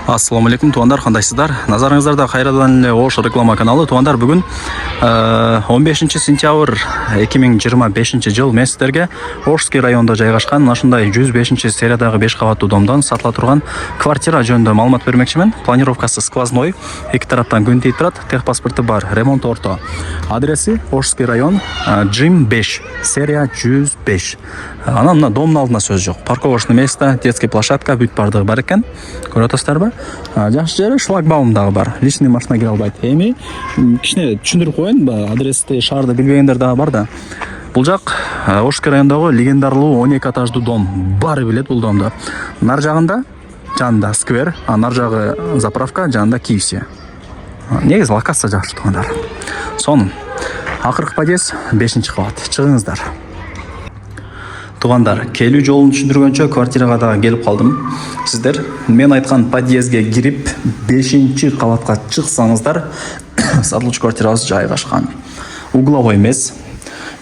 Ассаламу алейкум, туғандар, қандайсыздар? Назарыңыздарда қайрадан эле Ош реклама каналы. Туғандар, бүгін 15 сентябрь 2025 жыл мен сіздерге Ошский районда жайгашкан ушундай 105 сериядагы 5 кабаттуу домдон сатыла турган квартира жөнүндө маалымат бермекчимин. Планировкасы сквозной, эки тараптан күн тийип турат, техпаспорты бар, ремонт орто. Адреси Ошский район, Джим 5, серия 105. Анан мына домдун алдында сөз жок. Парковочный место, детский площадка бүт бардыгы бар экен. Көрүп атасыздарбы? Жакшы жери шлагбаум дагы бар. Личный машина кире албайт. Эми кичине түшүндүрүп коеюн, адрести шаарды билбегендер дагы бар да. Бул жак Ошский райондогу легендарлуу 12 этаждуу дом. Баары билет бул домду. Нар жагында жанында сквер, а нар жагы заправка, жанында KFC. Негизи локация жакшы тугандар. Сонун. Акыркы подъезд 5-кабат. Чыгыңыздар. Тугандар, келүү жолун түшүндүргөнчө квартирага дагы келип калдым. Сиздер мен айткан подъездге кирип 5-кабатка чыксаңыздар, сатылчу квартирабыз жайгашкан. Угловой эмес,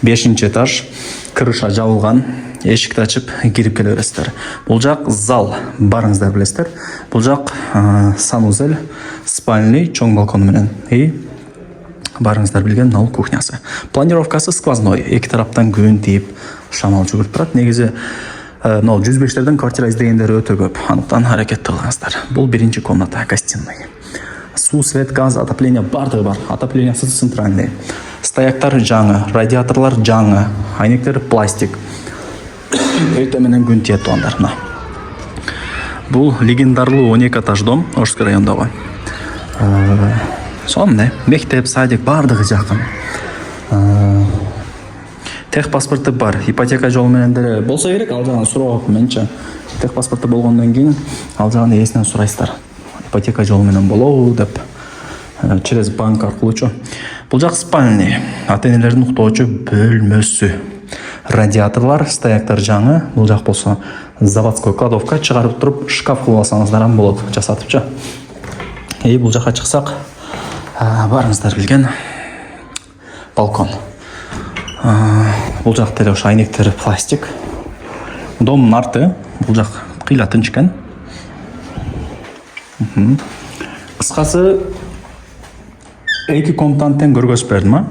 5-этаж, крыша жабылган, эшикти ачып кирип келе бересиздер. Бул жак зал, барыңыздар билесиздер. Бул жак санузел, спальный, чоң балкону менен. Барыңыздар билген ал кухнясы. Планировкасы сквозной, эки тараптан күн тийип шамал жүгүрүп турат. Негизи 105-терден квартира издегендер өтө көп. Анықтан аракет кылыңыздар. Бул биринчи комната, гостиная. Суу, свет, газ, отопление бардыгы бар. Отоплениеси центральный. Стояктар жаңы, радиаторлар жаңы, айнектер пластик. Өтө менен күн тиет тугандар. Бул легендарлуу 12 этаж дом Ошский райондогу. Сонун, мектеп, садик бардыгы жакын. Техпаспорты бар, ипотека жолу менен деле болсо керек, ал жагын суроо менче. Техпаспорты болгондон кийин ал жагын ээсинен сурайсыздар. Ипотека жолу менен болобу деп, через банк аркылуучу. Бул жак спальный, ата-энелердин уктоочу бөлмөсү. Радиаторлар, стояктар жаңы, бул жак болсо заводской кладовка, чыгарып туруп шкаф кылып алсаңыздар ам болот, жасатыпчы. Бул жака чыксак, барыңыздар билген балкон. Бул жак деле ошо айнектер пластик. Домдун арты, бул жак кыйла тынч экен. Кыскасы эки комнатаны тең көргөзүп бердим, а?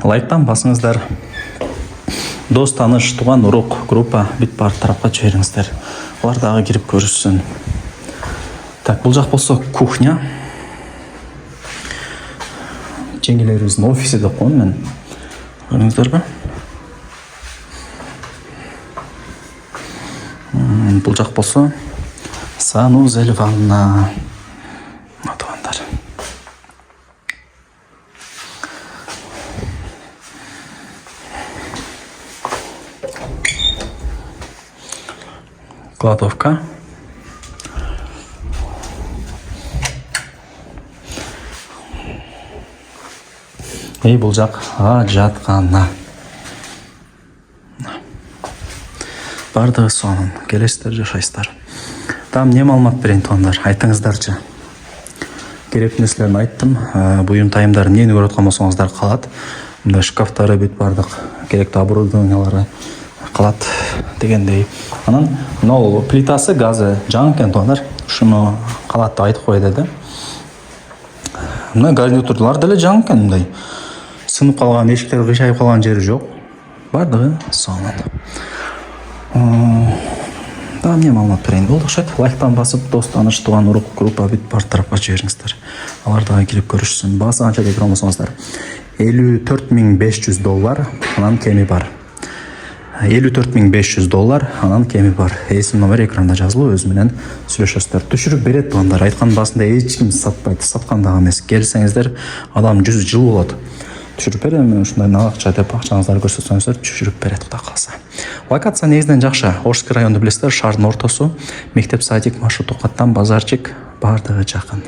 Лайктан басыңыздар. Дос, таныш, туган, урук, группа бүт бар тарапка жибериңиздер. Алар дагы кирип көрүшсүн. Так, бул жак болсо кухня. Жеңгелерибиздин офиси деп коем мен. Көрүңүздөрбү? Бул жак болсо санузел, ванна. Атгандар. Кладовка. Бул жак жаткана. Бардыгы сонун, келесиздер, жашайсыздар. Там не маалымат берейин тугандар, айтыңыздарчы. Керектүү нерселерин айттым. Буюм тайымдар эмнени көрүп аткан болсоңуздар калат. Мындай шкафтары бүт бардык, керектүү оборудованиялары калат дегендей. Анан мына плитасы, газы жаңы экен тугандар. Ушуну калат деп айтып кой деди. Мына гарнитурлар деле жаңы экен, мындай. Сынып калган, эшиктер кыйшайып калган жери жок. Бардыгы сонун. Да, мне маалымат берейин болду окшойт. Лайктан басып, дос, таныш, туган, урук, группа бүт бар тарапка жибериңиздер. Алар дагы кирип көрүшсүн. Баасы канча деп болсоңуздар. $54,500, анан кеми бар. $54,500, анан кеми бар. Эсим номер экранда жазылуу, өзү менен сүйлөшөсүздөр. Түшүрүп берет тугандар. Айткан басында эч ким сатпайт, саткан дагы эмес. Келсеңиздер, адам 100 жыл болот. Түшүрүп берем, ушундай акча деп акчаңыздарды көрсөтсөңүздөр түшүрүп берет, Кудай кааласа. Локация негизинен жакшы. Ошский районду билесиздер, шаардын ортосу, мектеп, садик, маршруттук каттам, базарчык бардыгы жакын.